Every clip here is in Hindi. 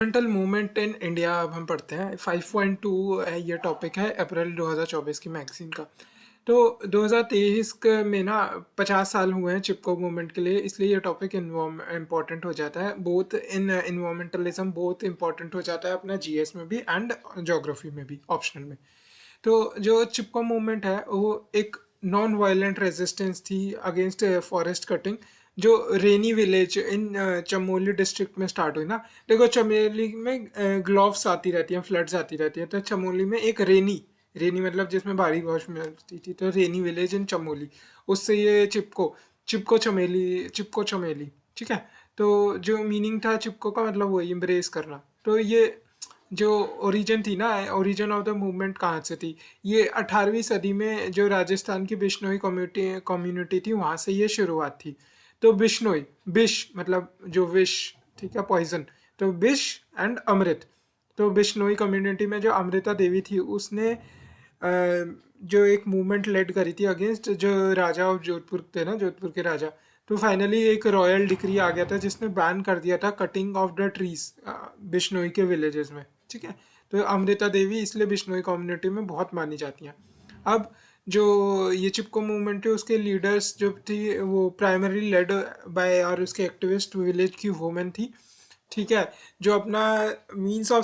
एनवायरमेंटल मूवमेंट इन इंडिया अब हम पढ़ते हैं 5.2 है। ये टॉपिक है अप्रैल 2024 की मैगजीन का। तो 2023 में ना 50 साल हुए हैं चिपको मूवमेंट के लिए, इसलिए ये टॉपिक इम्पॉर्टेंट हो जाता है। बोथ इन इन्वायरमेंटलिज्म बहुत इम्पॉर्टेंट हो जाता है अपना जीएस में भी एंड ज्योग्राफी में भी, ऑप्शनल में। तो जो चिपको मूवमेंट है वो एक नॉन वायलेंट रेजिस्टेंस थी अगेंस्ट फॉरेस्ट कटिंग, जो रेनी विलेज इन चमोली डिस्ट्रिक्ट में स्टार्ट हुई ना। देखो, चमोली में ग्लोव्स आती रहती हैं, फ्लड्स आती रहती हैं, तो चमोली में एक रेनी रेनी मतलब जिसमें भारी बारिश मिलती थी, तो रेनी विलेज इन चमोली, उससे ये चिपको चिपको चमेली, ठीक है। तो जो मीनिंग था चिपको का, मतलब वही एम्ब्रेस करना। तो ये जो ओरिजिन थी ना, ओरिजिन ऑफ द मूवमेंट कहाँ से थी, ये 18वीं सदी में जो राजस्थान की बिश्नोई कम्युनिटी कम्युनिटी थी, वहाँ से ये शुरुआत थी। तो बिश्नोई, बिश मतलब जो विश, ठीक है, पॉइजन, तो बिश एंड अमृत। तो बिश्नोई कम्युनिटी में जो अमृता देवी थी, उसने जो एक मूवमेंट लेड करी थी अगेंस्ट जो राजा ऑफ जोधपुर थे ना, जोधपुर के राजा। तो फाइनली एक रॉयल डिक्री आ गया था जिसने बैन कर दिया था cutting of the trees Bishnoi के विलेजेस में, ठीक है। तो अमृता देवी इसलिए बिश्नोई कम्युनिटी में बहुत मानी जाती हैं। अब जो ये चिपको मूवमेंट है, उसके लीडर्स जो थी वो प्राइमरी लेड बाय और उसके एक्टिविस्ट विलेज की वुमेन थी, ठीक है, जो अपना means of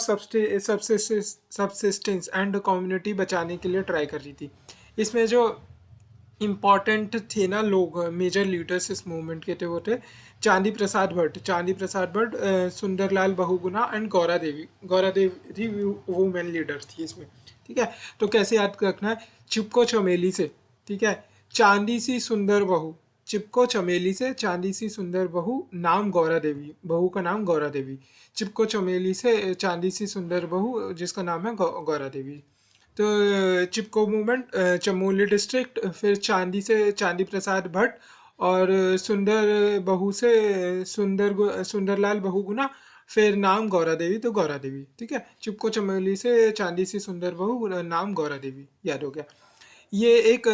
subsistence and community बचाने के लिए ट्राई कर रही थी। इसमें जो इम्पॉर्टेंट थे ना लोग, मेजर लीडर्स इस मूवमेंट के थे, वो थे Chandi Prasad Bhatt, Sunderlal Bahuguna and Gaura Devi women leader थी इसमें, ठीक है। तो कैसे याद रखना है, चिपको चमेली से, ठीक है, चांदी सी सुंदर बहू, चिपको चमेली से चांदी सी सुंदर बहू, नाम गौरा देवी, बहू का नाम गौरा देवी। चिपको चमेली से चांदी सी सुंदर बहू जिसका नाम है गौरा देवी। तो चिपको मूवमेंट चमोली डिस्ट्रिक्ट, फिर चांदी से चांदी प्रसाद भट्ट, और सुंदर बहू से सुंदरलाल बहुगुणा, फिर नाम गौरा देवी, तो गौरा देवी, ठीक है। चिपको चमोली से चांदी सी सुंदर बहू, नाम गौरा देवी, याद हो गया। ये एक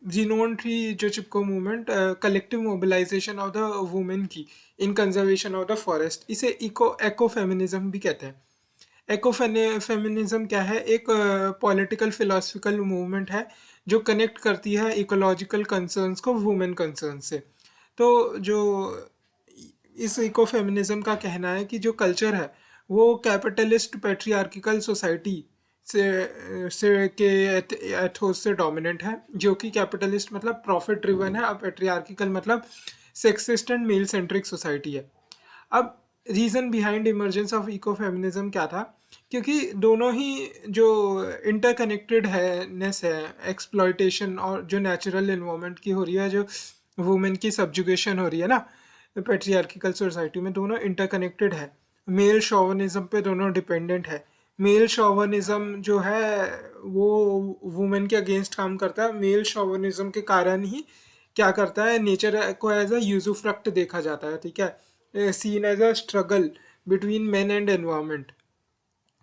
जीनोन थी जो Chipko movement, collective mobilisation of the women की in conservation of the forest. इसे इको फेमिनिज्म भी कहते हैं। एको फेमिनिज्म क्या है, एक पॉलिटिकल फिलोसफिकल मूवमेंट है जो कनेक्ट करती है इकोलॉजिकल कंसर्न्स को वुमेन कंसर्न से। तो जो इस इको फेमिनिज्म का कहना है कि जो कल्चर है वो कैपिटलिस्ट पेट्रियार्किकल सोसाइटी से के एथोस से डोमिनेंट है, जो कि कैपिटलिस्ट मतलब प्रॉफिट ड्रिवन है, और पेट्रियार्किकल मतलब sexist and male centric society है। अब reason behind emergence of eco feminism क्या था, क्योंकि दोनों ही जो इंटरकनेक्टेड है नेस है, एक्सप्लॉयटेशन और जो नेचुरल इन्वायरमेंट की हो रही है, जो वुमेन की सब्जुगेशन हो रही है ना पेट्रियार्किकल सोसाइटी में, दोनों इंटरकनेक्टेड है। मेल शोवनिज्म पे दोनों डिपेंडेंट है। मेल शोवनिज्म जो है वो वुमेन के अगेंस्ट काम करता है। मेल शोवनिज्म के कारण ही क्या करता है, नेचर को एज अ यूजुफ्रक्ट देखा जाता है, ठीक है, seen as a struggle between man and environment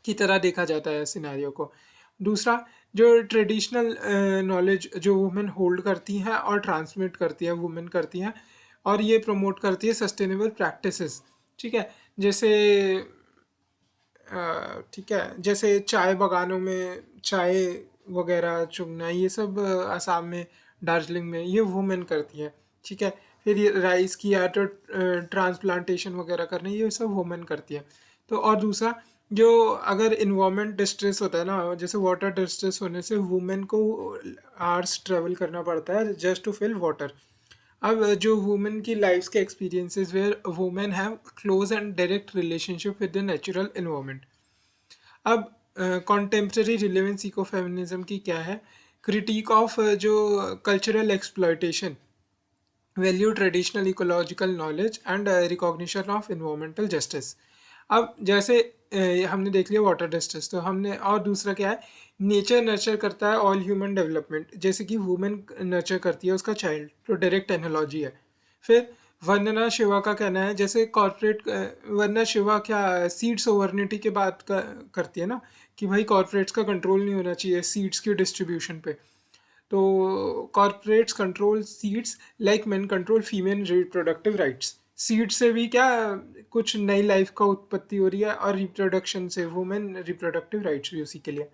की तरह देखा जाता है सिनेरियो को। दूसरा, जो ट्रेडिशनल नॉलेज जो वुमेन होल्ड करती हैं और ट्रांसमिट करती है वुमेन करती हैं, और ये प्रमोट करती है सस्टेनेबल प्रैक्टिसेस, ठीक है। जैसे ठीक है, जैसे चाय बागानों में चाय वगैरह चुगना, ये सब असम में, दार्जिलिंग में ये वुमेन करती है, ठीक है। फिर ये राइस की या तो ट्रांसप्लांटेशन वगैरह करना, ये सब वुमेन करती है। तो और दूसरा, जो अगर इन्वायरमेंट डिस्ट्रेस होता है ना, जैसे वाटर डिस्ट्रेस होने से वुमेन को आवर्स ट्रेवल करना पड़ता है जस्ट टू फिल वाटर। अब जो वुमेन की लाइफ के experiences where women have close and direct relationship with the natural environment. अब कॉन्टेम्प्रेरी रिलेवेंस इको फेमिनिज्म की क्या है, क्रिटिक ऑफ जो cultural exploitation, value traditional ecological knowledge and recognition of environmental justice. अब जैसे हमने देख लिया वाटर जस्टिस, तो हमने और दूसरा क्या है, नेचर नर्चर करता है ऑल ह्यूमन डेवलपमेंट, जैसे कि वुमेन नर्चर करती है उसका चाइल्ड, तो डायरेक्ट एनालॉजी है। फिर वंदना शिवा का कहना है, जैसे कॉर्पोरेट, वंदना शिवा क्या सीड्स ओवरनिटी के बात करती है ना, कि भाई कॉर्पोरेट्स का कंट्रोल नहीं होना चाहिए सीड्स की डिस्ट्रीब्यूशन पे। तो corporates control seeds like men control female reproductive rights. Seed से भी क्या कुछ नई लाइफ का उत्पत्ति हो रही है, और रिप्रोडक्शन से वुमेन रिप्रोडक्टिव राइट्स भी उसी के लिए।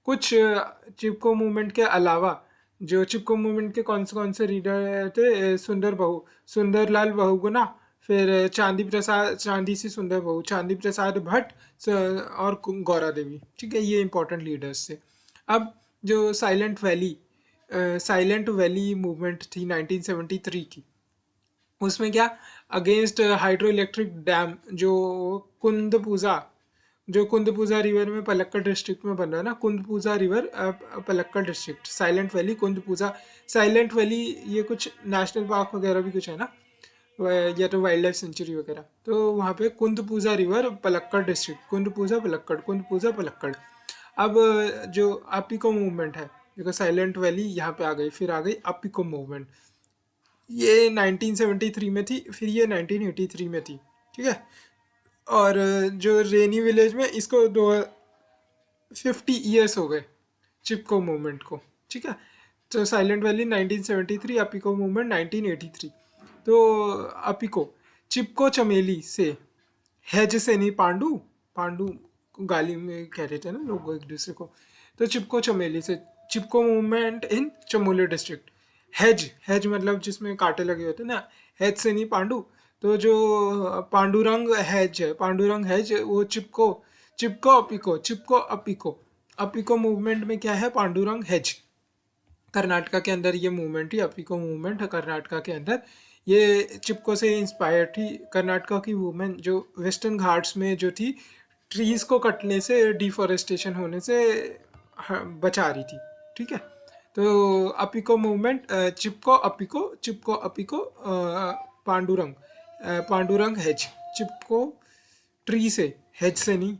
कुछ चिपको मूवमेंट के अलावा, जो चिपको मूवमेंट के कौन से लीडर थे, सुंदर बहू, सुंदरलाल बहुगुणा, फिर चांदी प्रसाद, चांदी सी सुंदर बहू, चांदी प्रसाद भट्ट, और गौरा देवी। ठीक है, ये इंपॉर्टेंट लीडर्स थे। अब जो साइलेंट वैली मूवमेंट थी 1973 की, उसमें क्या अगेंस्ट हाइड्रो इलेक्ट्रिक डैम जो कुंदपूजा रिवर में पलक्कड़ डिस्ट्रिक्ट में बन रहा है ना, Kunthipuzha river Palakkad district, Silent Valley Kunthipuzha. Silent Valley ये कुछ नेशनल पार्क वगैरह भी कुछ है ना, या तो वाइल्ड लाइफ सेंचुरी वगैरह। तो वहाँ पे कुंदपूजा रिवर पलक्कड़ डिस्ट्रिक्ट, कुंदपूजा पलक्कड़। अब जो अपिको मूवमेंट है, देखो साइलेंट वैली यहाँ पे आ गई, फिर आ गई अपिको मूवमेंट। ये 1973 में थी, फिर ये 1983 में थी। ठीक है, और जो रेनी विलेज में इसको 50 ईयर्स हो गए चिपको मूवमेंट को। ठीक है, तो साइलेंट वैली 1973, अपिको मूवमेंट 1983। तो अपिको, चिपको चमेली से, हैज से नहीं, पांडु, पांडु को गाली में कह रहे थे ना लोग एक दूसरे को, तो चिपको चमेली से, Chipko movement in Chamoli district. Hedge, hedge मतलब जिसमें कांटे लगे होते हैं ना, हैज से नहीं पांडु। तो जो पांडुरंग हैज है, पांडुरंग हैज, वो चिपको, चिपको अपिको, अपिको मूवमेंट में क्या है, पांडुरंग हैज। कर्नाटका के अंदर ये मूवमेंट थी, अपिको मूवमेंट है कर्नाटका के अंदर। ये चिपको से इंस्पायर थी। कर्नाटका की वुमेन जो वेस्टर्न घाट्स में जो थी, ट्रीज को कटने से, डिफॉरेस्टेशन होने से बचा रही थी। ठीक है, तो Appiko movement, Chipko Appiko Pandurang, Pandurang has, Chipko tree से, हैज से नहीं।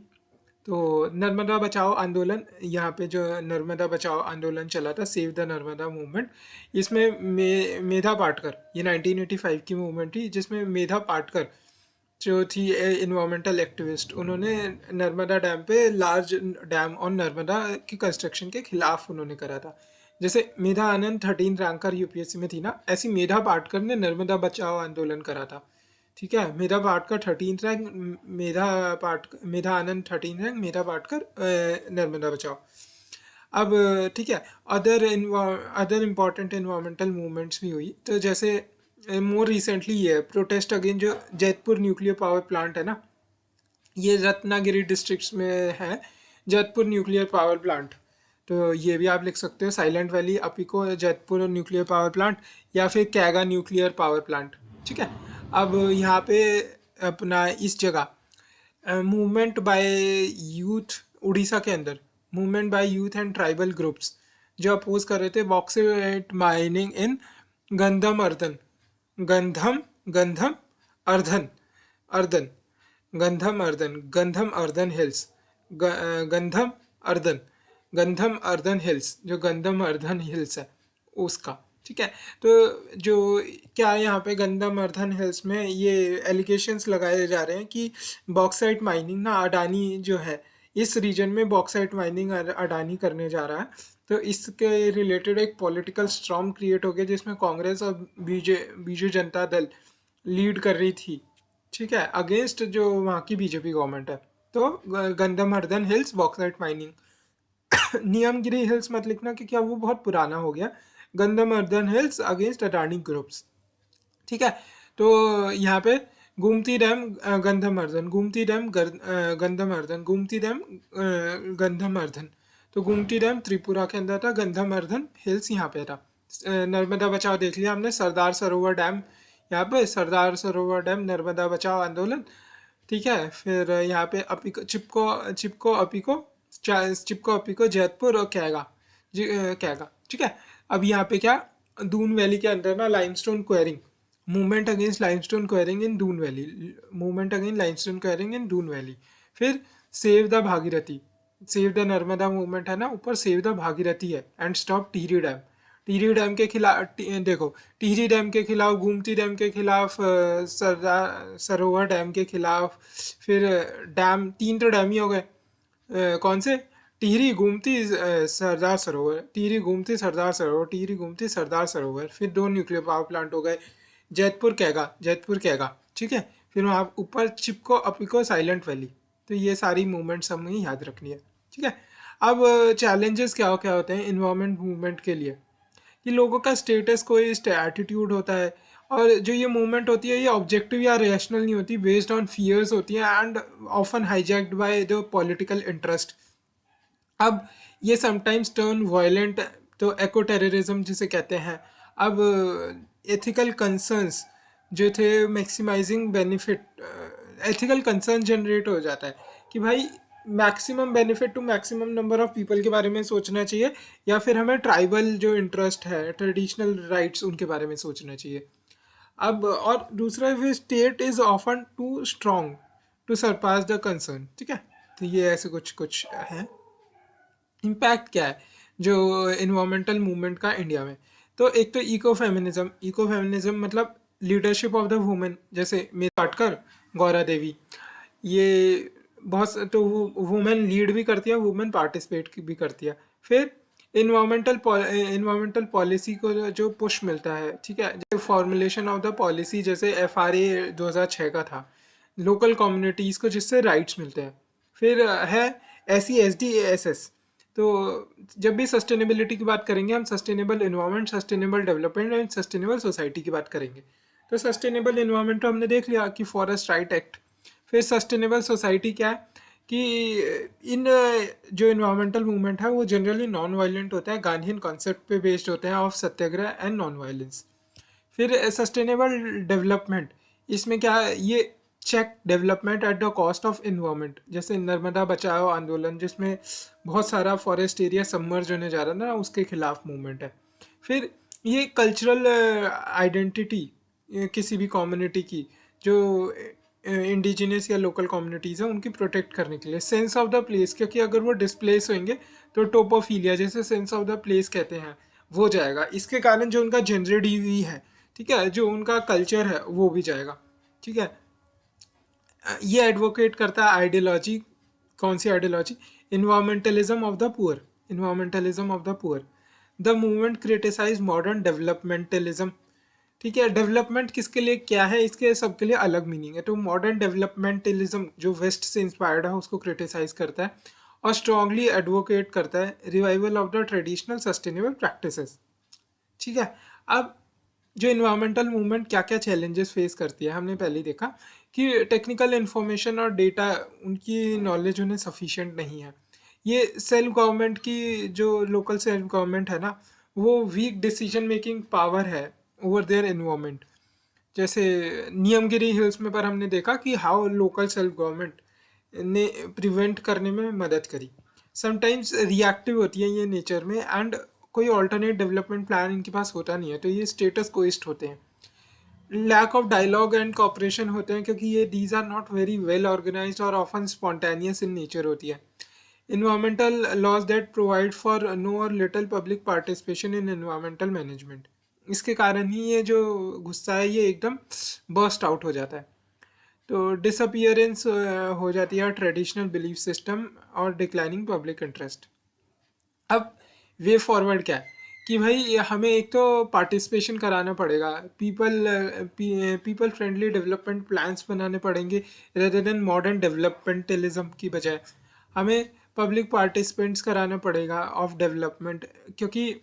तो नर्मदा बचाओ आंदोलन, यहाँ पे जो नर्मदा बचाओ आंदोलन चला था, सेव द नर्मदा मूवमेंट, इसमें मेधा पाटकर, ये 1985 की मूवमेंट थी, जिसमें मेधा पाटकर जो थी इन्वायरमेंटल एक्टिविस्ट, उन्होंने नर्मदा डैम पे, लार्ज डैम और नर्मदा की कंस्ट्रक्शन के खिलाफ उन्होंने करा था। जैसे मेधा आनंद 13 रैंकर यूपीएससी में थी ना, ऐसी मेधा पाटकर ने नर्मदा बचाओ आंदोलन करा था। ठीक है, मेधा पाटकर 13 रैंक, मेधा आनंद 13 रैंक, मेधा पाटकर नर्मदा बचाओ। अब ठीक है, अदर इम्पॉर्टेंट इन्वायरमेंटल मूवमेंट्स भी हुई। तो जैसे मोर रिसेंटली ये प्रोटेस्ट अगेन जो जैतपुर न्यूक्लियर पावर प्लांट है ना, ये रत्नागिरी डिस्ट्रिक्ट्स में है, जैतपुर न्यूक्लियर पावर प्लांट। तो ये भी आप लिख सकते हो, silent valley, Appiko, Jaitpur nuclear power plant, या फिर कैगा न्यूक्लियर पावर प्लांट। ठीक है, अब यहाँ पे अपना इस जगह मूवमेंट बाय यूथ, उड़ीसा के अंदर movement by youth and tribal groups जो अपोज कर रहे थे bauxite mining in Gandhamardhan, Gandham Gandhamardhan Ardhan Gandhamardhan hills, Gandhamardhan, Gandhamardhan hills, जो गंधम अर्धन हिल्स है उसका। ठीक है, तो जो क्या यहाँ पे गंधम अर्धन हिल्स में ये एलिगेशंस लगाए जा रहे हैं कि बॉक्साइट माइनिंग ना, अडानी जो है इस रीजन में बॉक्साइट माइनिंग अडानी करने जा रहा है। तो इसके रिलेटेड एक पॉलिटिकल स्टॉर्म क्रिएट हो गया, जिसमें कांग्रेस और बीजू जनता दल लीड कर रही थी। ठीक है, अगेंस्ट जो वहाँ की बीजेपी गवर्नमेंट है। तो Gandhamardhan hills bauxite mining, Niyamgiri hills मत लिखना कि क्या वो बहुत पुराना हो गया। Gandhamardhan hills against Adani groups. ठीक है, तो यहाँ पे Gomti dam, Gandhamardhan, Gomti dam, Gandhamardhan, Gomti dam, Gandhamardhan. तो गोमती डैम त्रिपुरा के अंदर था, गंधमर्धन हिल्स यहाँ पे था। नर्मदा बचाओ देख लिया हमने, सरदार सरोवर डैम यहाँ पे, सरदार सरोवर डैम, नर्मदा बचाओ आंदोलन। ठीक है, फिर यहाँ पे अपिको, चिपको अपिको जैतपुर और कैगा, कैगा। ठीक है, अब यहाँ पे क्या, दून वैली के अंदर ना limestone quarrying, movement against limestone quarrying in Doon valley, movement against limestone quarrying in Doon valley. फिर save the Bhagirathi, save the Narmada movement है ना, ऊपर सेव द भागीरथी है, and stop Tehri dam. Tehri dam के खिलाफ, देखो टिहरी डैम के खिलाफ, गोमती डैम के खिलाफ, सरदार सरोवर डैम के खिलाफ। फिर डैम, 3 तो डैम ही हो गए, कौन से, टिहरी, गोमती, सरदार सरोवर, टिहरी गोमती सरदार सरोवर, टिहरी गोमती सरदार सरोवर। फिर 2 न्यूक्लियर पावर प्लांट हो गए, जैतपुर कैगा, ठीक है। फिर वहाँ ऊपर चिपको अपिको साइलेंट वैली। तो ये सारी मूवमेंट्स हमें याद रखनी है, ठीक है। अब चैलेंजेस क्या क्या होते हैं इन्वायरमेंट मूवमेंट के लिए, कि लोगों का स्टेटस कोई एटीट्यूड होता है, और जो ये मूवमेंट होती है ये ऑब्जेक्टिव या रेशनल नहीं होती, बेस्ड ऑन फियर्स होती है and often hijacked by the political interest. अब ये समटाइम्स टर्न वायलेंट, तो एको टेररिज्म जिसे कहते हैं। अब एथिकल कंसर्न्स जो थे maximising benefit, ethical concern generate हो जाता है कि भाई maximum benefit to maximum number of people के बारे में सोचना चाहिए, या फिर हमें ट्राइबल जो इंटरेस्ट है, ट्रेडिशनल राइट्स, उनके बारे में सोचना चाहिए। अब और दूसरा, वे state is often too strong to surpass the concern, ठीक है। तो ये ऐसे कुछ कुछ है। इम्पैक्ट क्या है जो इन्वामेंटल मूवमेंट का इंडिया में, तो एक तो इको फेमिनिज्म मतलब लीडरशिप ऑफ द वुमेन, जैसे मीरा पाटकर, गौरा देवी, ये बहुत तो वुमेन लीड भी करती है, वुमेन पार्टिसिपेट भी करती है। फिर इन्वामेंटल पॉलिसी को जो पुश मिलता है, ठीक है, जैसे फॉर्मुलेशन ऑफ द पॉलिसी, जैसे FRA 2006 का था, लोकल कम्युनिटीज़ को जिससे राइट्स मिलते हैं। फिर है SESDASS। तो जब भी सस्टेनेबिलिटी की बात करेंगे हम, sustainable environment, sustainable development and sustainable society की बात करेंगे। तो सस्टेनेबल इन्वायरमेंट तो हमने देख लिया कि फॉरेस्ट राइट एक्ट। फिर सस्टेनेबल सोसाइटी क्या है कि इन जो इन्वायरमेंटल मूवमेंट है वो जनरली नॉन वायलेंट होता है, गांधीयन कॉन्सेप्ट पे बेस्ड होते हैं of satyagraha and non violence. फिर सस्टेनेबल डेवलपमेंट, इसमें क्या है, ये check development at the cost of environment, जैसे नर्मदा बचाओ आंदोलन जिसमें बहुत सारा फॉरेस्ट एरिया सबमर्ज होने जा रहा था, उसके खिलाफ मूवमेंट है। फिर ये कल्चरल आइडेंटिटी किसी भी कम्युनिटी की, जो इंडिजिनियस या लोकल कम्युनिटीज़ हैं, उनकी प्रोटेक्ट करने के लिए सेंस ऑफ द प्लेस, क्योंकि अगर वो डिस्प्लेस होंगे तो टोपोफिलिया जैसे सेंस ऑफ द प्लेस कहते हैं वो जाएगा, इसके कारण जो उनका जनरेटिव है, ठीक है, जो उनका कल्चर है वो भी जाएगा, ठीक है। ये एडवोकेट करता है आइडियोलॉजी, कौन सी ideology, environmentalism of the poor, environmentalism of the poor. The movement criticise modern developmentalism, ठीक है। डेवलपमेंट किसके लिए क्या है, इसके सबके लिए अलग मीनिंग है। तो मॉडर्न डेवलपमेंटलिज्म जो वेस्ट से इंस्पायर्ड है उसको क्रिटिसाइज करता है, और स्ट्रांगली एडवोकेट करता है revival of the traditional sustainable practices, ठीक है। अब जो इन्वायरमेंटल मूवमेंट क्या क्या चैलेंजेस फेस करती है, हमने पहले ही देखा कि टेक्निकल इन्फॉर्मेशन और डेटा, उनकी नॉलेज उन्हें सफिशिएंट नहीं है। ये सेल्फ गवर्नमेंट की, जो लोकल सेल्फ गवर्नमेंट है ना, वो वीक डिसीजन मेकिंग पावर है ओवर देयर इन्वायरमेंट। जैसे नियमगिरी हिल्स में पर हमने देखा कि हाउ लोकल सेल्फ गवर्नमेंट ने प्रिवेंट करने में मदद करी। समटाइम्स रिएक्टिव होती है ये नेचर में, एंड कोई ऑल्टरनेट डेवलपमेंट प्लान इनके पास होता नहीं है, तो ये स्टेटस कोइस्ट होते हैं। Lack of dialogue and cooperation होते हैं, क्योंकि ये these are not very well organised और ऑफन स्पॉन्टेनियस इन नेचर होती है। Environmental laws that provide for no और little public participation in environmental management, इसके कारण ही ये जो गुस्सा है ये एकदम बर्स्ट आउट हो जाता है। तो डिसअपियरेंस हो जाती है ट्रेडिशनल बिलीफ सिस्टम और डिक्लाइनिंग पब्लिक इंटरेस्ट। अब वे फॉरवर्ड क्या है कि भाई हमें एक तो पार्टिसिपेशन कराना पड़ेगा, पीपल फ्रेंडली डेवलपमेंट प्लान्स बनाने पड़ेंगे रेदर देन मॉडर्न डेवलपमेंटलिज्म की बजाय। हमें पब्लिक पार्टिसिपेंट्स कराना पड़ेगा ऑफ डेवलपमेंट, क्योंकि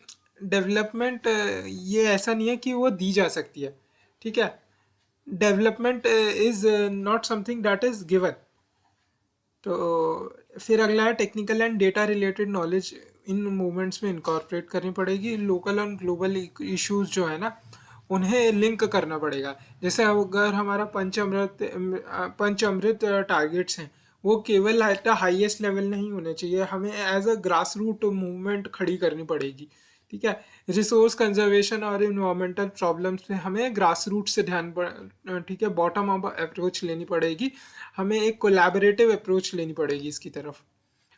डेवलपमेंट ये ऐसा नहीं है कि वो दी जा सकती है, ठीक है। Development is not something that is given. तो फिर अगला है technical and data related knowledge in movements में इनकॉर्पोरेट करनी पड़ेगी। लोकल एंड ग्लोबल इश्यूज जो है ना उन्हें लिंक करना पड़ेगा। जैसे अगर हमारा पंच अमृत टारगेट्स हैं, वो केवल एट द हाईएस्ट लेवल नहीं होने चाहिए, हमें as a grass root movement खड़ी करनी पड़ेगी, ठीक है। रिसोर्स कंजर्वेशन और इन्वायरमेंटल प्रॉब्लम्स पे हमें ग्रास रूट से ध्यान, ठीक है, बॉटम अप अप्रोच लेनी पड़ेगी, हमें एक कोलैबोरेटिव अप्रोच लेनी पड़ेगी इसकी तरफ।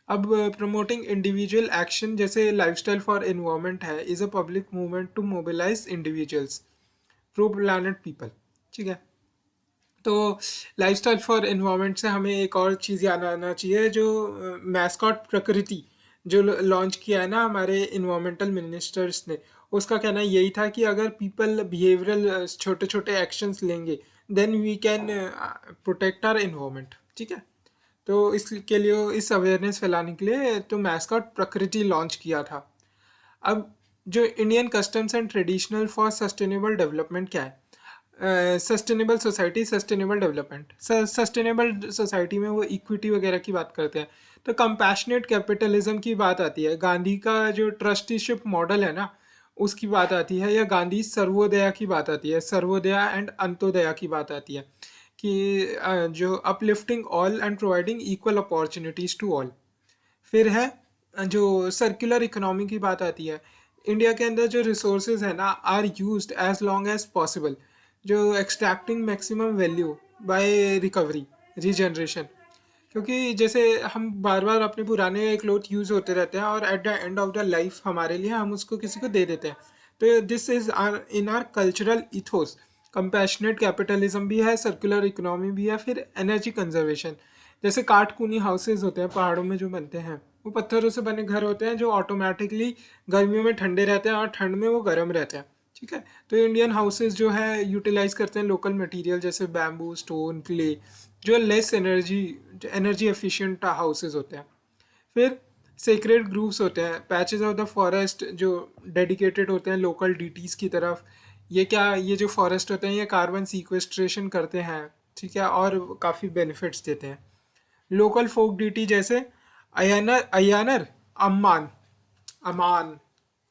अब प्रमोटिंग इंडिविजुअल एक्शन, जैसे लाइफस्टाइल फॉर एनवायरनमेंट है, is a public movement to mobilise individuals pro planet people, ठीक है। तो लाइफस्टाइल फॉर एनवायरनमेंट से हमें एक और चीज़ याद आना चाहिए, जो मैस्कॉट प्रकृति जो लॉन्च किया है ना हमारे इन्वायरमेंटल मिनिस्टर्स ने, उसका कहना यही था कि अगर पीपल बिहेवियरल छोटे छोटे एक्शंस लेंगे then we can protect our environment. ठीक है, तो इसके लिए इस अवेयरनेस फैलाने के लिए तो मैस्कॉट प्रकृति लॉन्च किया था। अब जो Indian customs and traditional for sustainable development क्या है, sustainable society sustainable development. Sustainable society में वो इक्विटी वगैरह की बात करते हैं, तो कंपैशनेट कैपिटलिज्म की बात आती है, गांधी का जो ट्रस्टीशिप मॉडल है ना उसकी बात आती है, या गांधी सर्वोदया की बात आती है, सर्वोदया एंड अंत्योदया की बात आती है कि जो uplifting all and providing equal opportunities to all. फिर है जो सर्कुलर इकोनॉमी की बात आती है, इंडिया के अंदर जो रिसोर्सेज है ना are used as long as possible, जो extracting maximum value by recovery regeneration. क्योंकि जैसे हम बार बार अपने पुराने क्लोथ यूज़ होते रहते हैं और at the end of the life हमारे लिए हम उसको किसी को दे देते हैं, तो this is our in our cultural ethos. Compassionate capitalism भी है, सर्कुलर इकोनॉमी भी है, फिर एनर्जी कंजर्वेशन। जैसे काटकूनी हाउसेज होते हैं पहाड़ों में जो बनते हैं, वो पत्थरों से बने घर होते हैं जो ऑटोमेटिकली गर्मियों में ठंडे रहते हैं और ठंड में वो गर्म रहते हैं। ठीक है, तो इंडियन हाउसेज जो है यूटिलाइज करते हैं लोकल मटेरियल जैसे बैम्बू, स्टोन, क्ले, जो लेस एनर्जी एफिशिएंट हाउसेज होते हैं। फिर सेक्रेड ग्रूव्स होते हैं, पैचेस ऑफ द फॉरेस्ट जो डेडिकेटेड होते हैं लोकल डीटीज़ की तरफ। ये क्या, ये जो फॉरेस्ट होते हैं ये कार्बन सीक्वेस्ट्रेशन करते हैं, ठीक है, और काफ़ी बेनिफिट्स देते हैं। लोकल फोक डीटी जैसे अयानर अयानर अम्मान, अमान,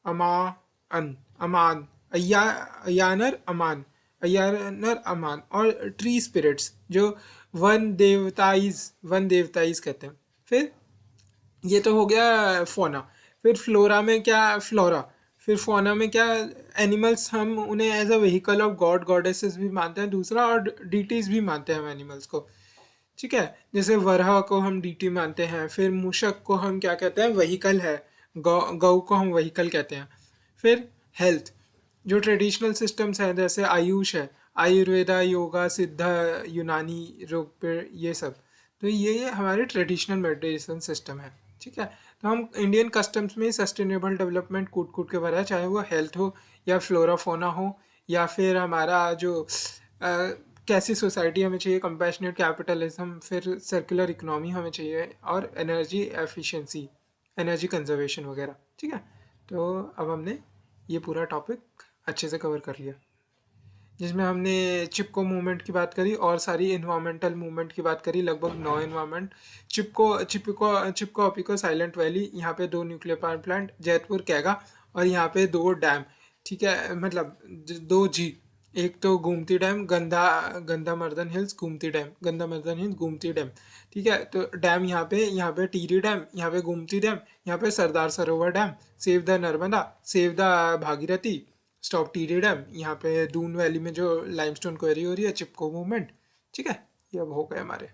अमान, अमान, अयानर अमान, अयानर अमान, और ट्री स्पिरिट्स जो वन देवताइज कहते हैं। फिर ये तो हो गया फोना। फिर फ्लोरा में क्या, फ्लोरा। फिर फोना में क्या, एनिमल्स हम उन्हें as a vehicle of god goddesses भी मानते हैं दूसरा, और डीटीज भी मानते हैं हम एनिमल्स को। ठीक है, जैसे वरहा को हम डीटी मानते हैं, फिर मूषक को हम क्या कहते हैं, व्हीकल है। गौ को हम व्हीकल कहते हैं। फिर हेल्थ, जो ट्रेडिशनल सिस्टम्स हैं जैसे आयुष है, आयुर्वेदा, योगा, सिद्धा, यूनानी, रोग, ये सब, तो ये हमारे ट्रेडिशनल मेडिसिन सिस्टम है। ठीक है, तो हम इंडियन कस्टम्स में सस्टेनेबल डेवलपमेंट कूट कूट के भरा है, चाहे वो हेल्थ हो या फ्लोरा फोना हो, या फिर हमारा जो कैसी सोसाइटी हमें चाहिए, कंपैशनेट कैपिटलिज्म, फिर सर्कुलर इकोनॉमी हमें चाहिए, और एनर्जी एफिशिएंसी, एनर्जी कंजर्वेशन वगैरह। ठीक है, तो अब हमने ये पूरा टॉपिक अच्छे से कवर कर लिया, जिसमें हमने चिपको मूवमेंट की बात करी और सारी इन्वामेंटल मूवमेंट की बात करी, लगभग 9 इन्वामेंट। चिपको अपिको साइलेंट वैली, यहाँ पे 2 nuclear power plant, Jaitpur Kaiga, और यहाँ पे 2 डैम। ठीक है, मतलब 2 जी, एक तो गोमती डैम, गंधा मर्दन हिल्स गोमती डैम, गंधा मर्दन हिल्स गोमती डैम। ठीक है, तो डैम यहाँ पे टिहरी डैम, यहाँ पे गोमती डैम, यहाँ पे Sardar Sarovar dam, save the Narmada, save the Bhagirathi, stop TD dam, यहाँ पे दून वैली में जो लाइमस्टोन क्वेरी हो रही है, चिपको मूवमेंट। ठीक है, ये अब हो गए हमारे।